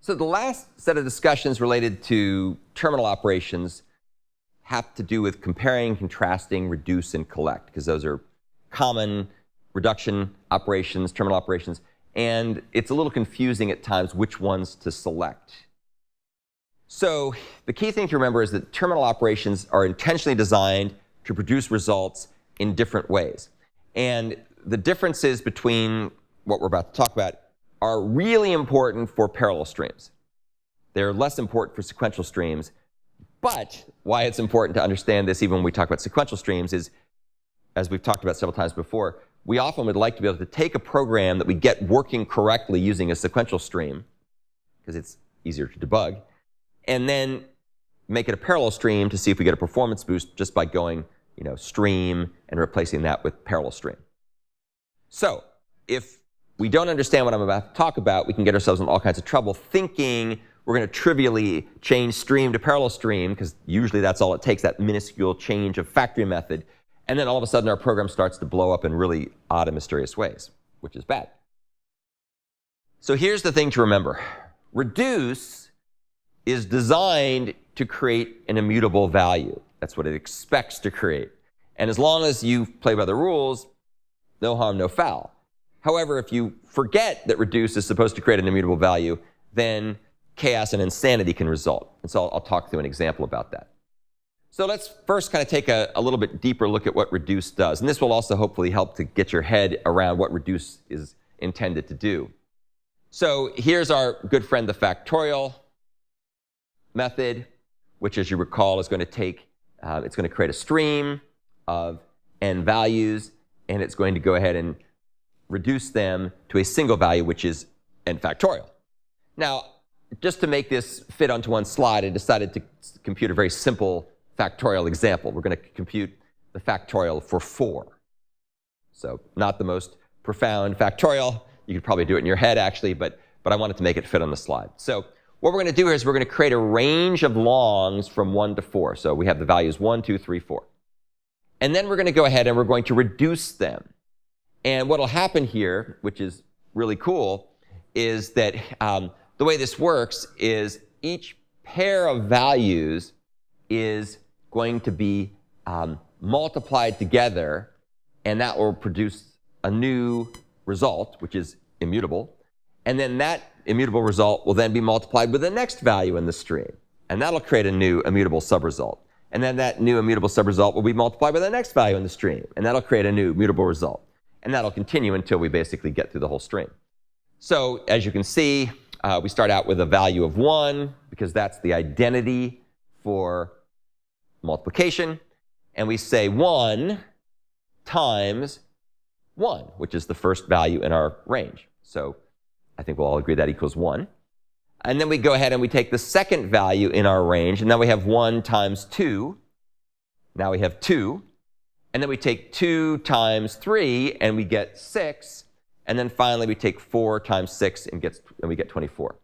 So the last set of discussions related to terminal operations have to do with comparing, contrasting, reduce, and collect, because those are common reduction operations, terminal operations, and it's a little confusing at times which ones to select. So the key thing to remember is that terminal operations are intentionally designed to produce results in different ways. And the differences between what we're about to talk about are really important for parallel streams. They're less important for sequential streams. But why it's important to understand this even when we talk about sequential streams is, as we've talked about several times before, we often would like to be able to take a program that we get working correctly using a sequential stream, because it's easier to debug, and then make it a parallel stream to see if we get a performance boost just by going, stream and replacing that with parallel stream. So if we don't understand what I'm about to talk about, we can get ourselves in all kinds of trouble thinking we're going to trivially change stream to parallel stream, because usually that's all it takes, that minuscule change of factory method. And then all of a sudden our program starts to blow up in really odd and mysterious ways, which is bad. So here's the thing to remember. Reduce is designed to create an immutable value. That's what it expects to create. And as long as you play by the rules, no harm, no foul. However, if you forget that reduce is supposed to create an immutable value, then chaos and insanity can result. And so I'll talk through an example about that. So let's first kind of take a little bit deeper look at what reduce does. And this will also hopefully help to get your head around what reduce is intended to do. So here's our good friend, the factorial method, which, as you recall, is going to take, it's going to create a stream of n values, and it's going to go ahead and reduce them to a single value, which is n factorial. Now, just to make this fit onto one slide, I decided to compute a very simple factorial example. We're going to compute the factorial for 4. So not the most profound factorial. You could probably do it in your head, actually, but I wanted to make it fit on the slide. So what we're going to do here is we're going to create a range of longs from 1 to 4. So we have the values 1, 2, 3, 4. And then we're going to go ahead and we're going to reduce them. And what will happen here, which is really cool, is that the way this works is each pair of values is going to be multiplied together, and that will produce a new result, which is immutable. And then that immutable result will then be multiplied with the next value in the stream. And that'll create a new immutable subresult. And then that new immutable subresult will be multiplied by the next value in the stream. And that'll create a new mutable result. And that'll continue until we basically get through the whole stream. So as you can see, we start out with a value of 1, because that's the identity for multiplication. And we say 1 times 1, which is the first value in our range. So I think we'll all agree that equals 1. And then we go ahead and we take the second value in our range, and now we have 1 times 2. Now we have 2. And then we take 2 times 3, and we get 6. And then finally, we take 4 times 6, and we get 24.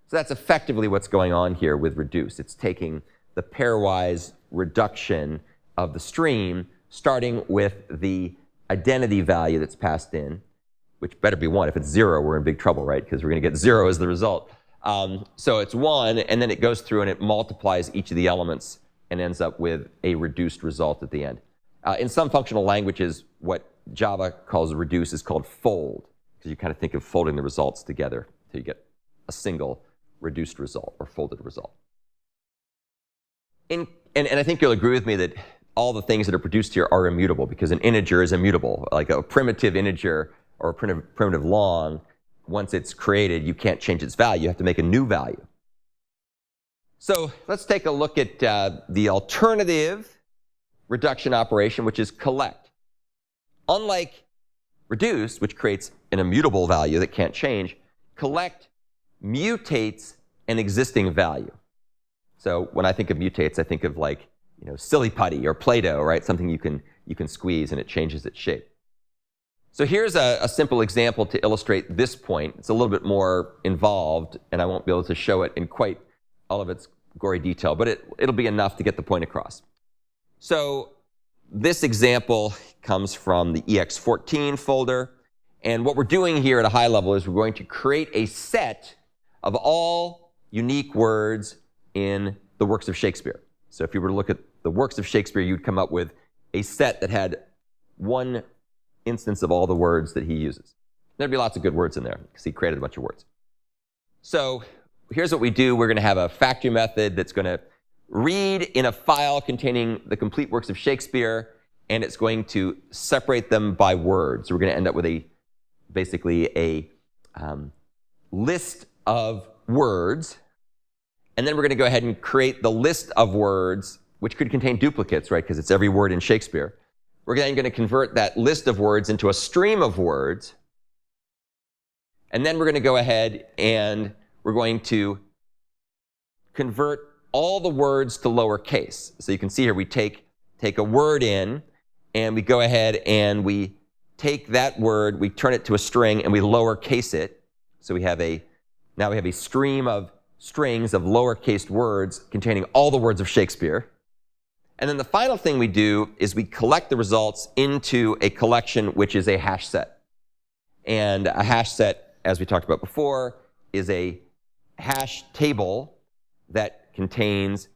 So that's effectively what's going on here with reduce. It's taking the pairwise reduction of the stream, starting with the identity value that's passed in, which better be 1. If it's 0, we're in big trouble, right? Because we're going to get 0 as the result. So it's 1, and then it goes through and it multiplies each of the elements and ends up with a reduced result at the end. In some functional languages, what Java calls reduce is called fold, because you kind of think of folding the results together until you get a single reduced result or folded result. And I think you'll agree with me that all the things that are produced here are immutable, because an integer is immutable. Like a primitive integer or a primitive long, once it's created, you can't change its value. You have to make a new value. So let's take a look at the alternative reduction operation, which is collect. Unlike reduce, which creates an immutable value that can't change, collect mutates an existing value. So when I think of mutates, I think of like, silly putty or Play-Doh, right? Something you can squeeze and it changes its shape. So here's a simple example to illustrate this point. It's a little bit more involved, and I won't be able to show it in quite all of its gory detail, but it'll be enough to get the point across. So this example comes from the EX14 folder, and what we're doing here at a high level is we're going to create a set of all unique words in the works of Shakespeare. So if you were to look at the works of Shakespeare, you'd come up with a set that had one instance of all the words that he uses. There'd be lots of good words in there because he created a bunch of words. So here's what we do. We're going to have a factory method that's going to read in a file containing the complete works of Shakespeare, and it's going to separate them by words. So we're going to end up with basically a list of words, and then we're going to go ahead and create the list of words, which could contain duplicates, right, because it's every word in Shakespeare. We're then going to convert that list of words into a stream of words, and then we're going to go ahead and we're going to convert all the words to lowercase. So you can see here we take a word in, and we go ahead and we take that word, we turn it to a string, and we lowercase it. So now we have a stream of strings of lowercase words containing all the words of Shakespeare. And then the final thing we do is we collect the results into a collection, which is a hash set. And a hash set, as we talked about before, is a hash table that contains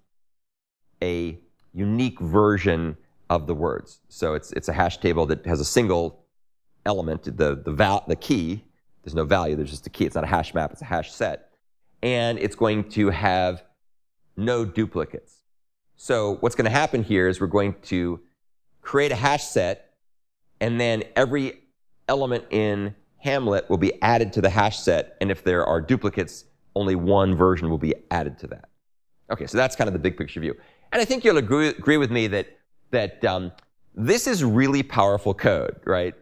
a unique version of the words. So it's a hash table that has a single element, the key. There's no value, there's just a key. It's not a hash map, it's a hash set. And it's going to have no duplicates. So what's going to happen here is we're going to create a hash set, and then every element in Hamlet will be added to the hash set, and if there are duplicates, only one version will be added to that. Okay, so that's kind of the big picture view. And I think you'll agree with me that this is really powerful code, right?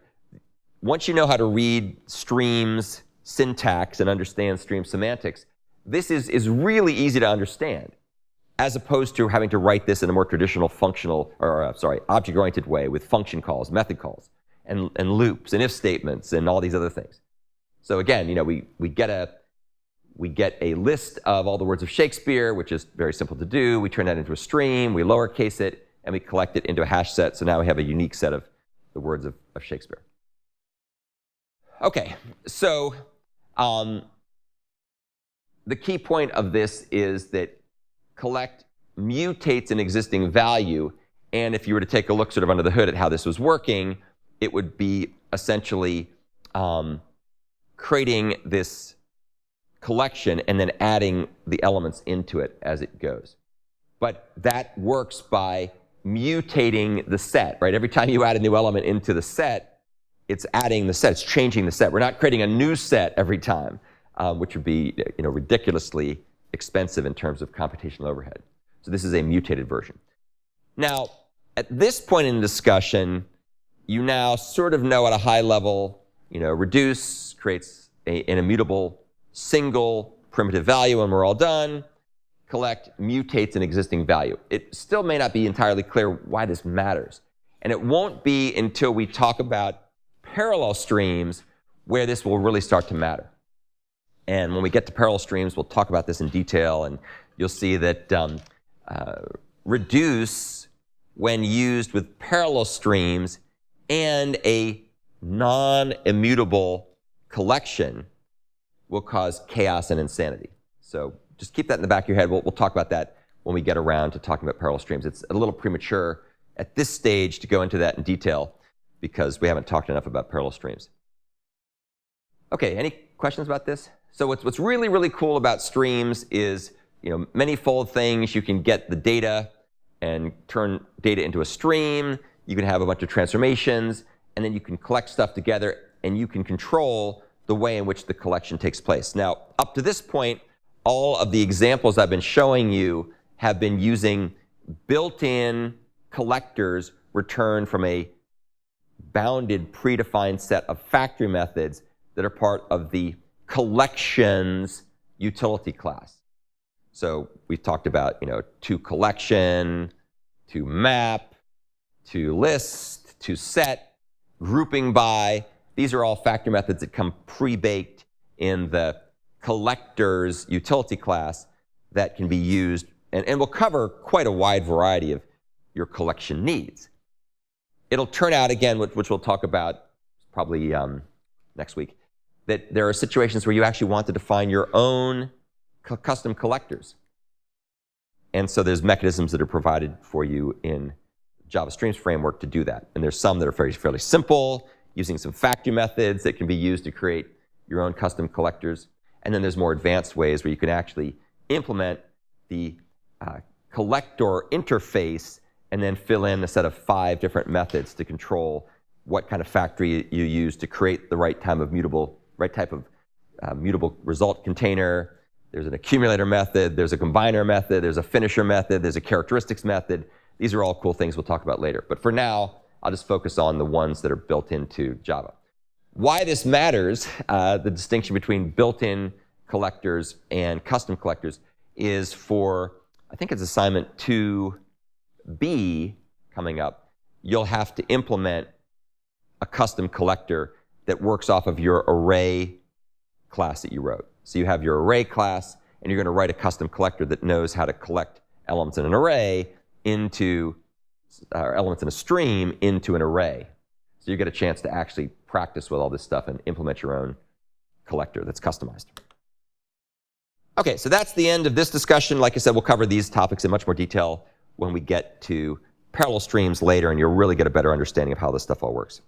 Once you know how to read streams syntax and understand stream semantics, this is really easy to understand, as opposed to having to write this in a more traditional object-oriented way with function calls, method calls, and loops, and if statements, and all these other things. So again, we get a list of all the words of Shakespeare, which is very simple to do. We turn that into a stream, we lowercase it, and we collect it into a hash set. So now we have a unique set of the words of Shakespeare. Okay, so the key point of this is that collect mutates an existing value, and if you were to take a look sort of under the hood at how this was working, it would be essentially creating this collection and then adding the elements into it as it goes. But that works by mutating the set, right? Every time you add a new element into the set, it's adding the set, it's changing the set. We're not creating a new set every time, which would be ridiculously expensive in terms of computational overhead. So this is a mutated version. Now, at this point in the discussion, you now sort of know at a high level, reduce creates an immutable single primitive value, and we're all done. Collect mutates an existing value. It still may not be entirely clear why this matters. And it won't be until we talk about parallel streams where this will really start to matter. And when we get to parallel streams, we'll talk about this in detail, and you'll see that reduce, when used with parallel streams and a non-immutable collection, will cause chaos and insanity. So just keep that in the back of your head. We'll talk about that when we get around to talking about parallel streams. It's a little premature at this stage to go into that in detail because we haven't talked enough about parallel streams. Okay, any questions about this? So what's really, really cool about streams is, many-fold things. You can get the data and turn data into a stream. You can have a bunch of transformations, and then you can collect stuff together, and you can control the way in which the collection takes place. Now, up to this point, all of the examples I've been showing you have been using built-in collectors returned from a bounded, predefined set of factory methods that are part of the collections utility class. So we've talked about, toCollection, toMap, toList, toSet, grouping by. These are all factory methods that come pre-baked in the collectors utility class that can be used and will cover quite a wide variety of your collection needs. It'll turn out, again, which we'll talk about probably next week, that there are situations where you actually want to define your own custom collectors. And so there's mechanisms that are provided for you in Java Streams framework to do that. And there's some that are fairly simple, using some factory methods that can be used to create your own custom collectors. And then there's more advanced ways where you can actually implement the collector interface and then fill in a set of 5 different methods to control what kind of factory you use to create the right type of mutable result container. There's an accumulator method, there's a combiner method, there's a finisher method, there's a characteristics method. These are all cool things we'll talk about later. But for now, I'll just focus on the ones that are built into Java. Why this matters, the distinction between built-in collectors and custom collectors, is for, I think it's assignment 2B coming up, you'll have to implement a custom collector that works off of your array class that you wrote. So you have your array class, and you're going to write a custom collector that knows how to collect elements in an array into, or elements in a stream into an array. So you get a chance to actually practice with all this stuff and implement your own collector that's customized. Okay, so that's the end of this discussion. Like I said, we'll cover these topics in much more detail when we get to parallel streams later, and you'll really get a better understanding of how this stuff all works.